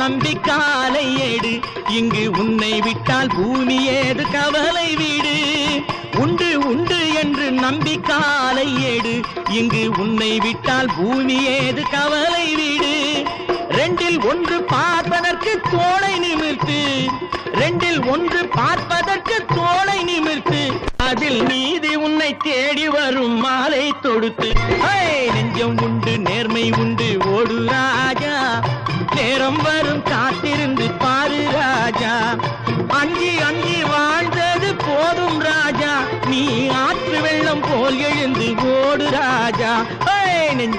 நம்பிக்காலை ஏடு இங்கு உன்னை விட்டால் பூமி ஏது கவலை வீடு உண்டு உண்டு என்று நம்பிக்காலை ஏடு இங்கு உன்னை விட்டால் பூமி ஏது கவலை வீடு ரெண்டில் ஒன்று பார்ப்பதற்கு தோளை நிமிர்த்து ரெண்டில் ஒன்று பார்ப்பதற்கு தோளை நிமிர்த்து அதில் நீதி உன்னை தேடி வரும் மாலை தொடுத்து நெஞ்சம் உண்டு நேர்மை உண்டு ஓடு ராஜா நேரம் வரும் காத்திருந்து பாரு ராஜா அஞ்சி அஞ்சி வாழ்ந்தது போதும் ராஜா நீ ஆற்று வெள்ளம் போல் எழுந்து ஓடு ராஜா நெஞ்சம்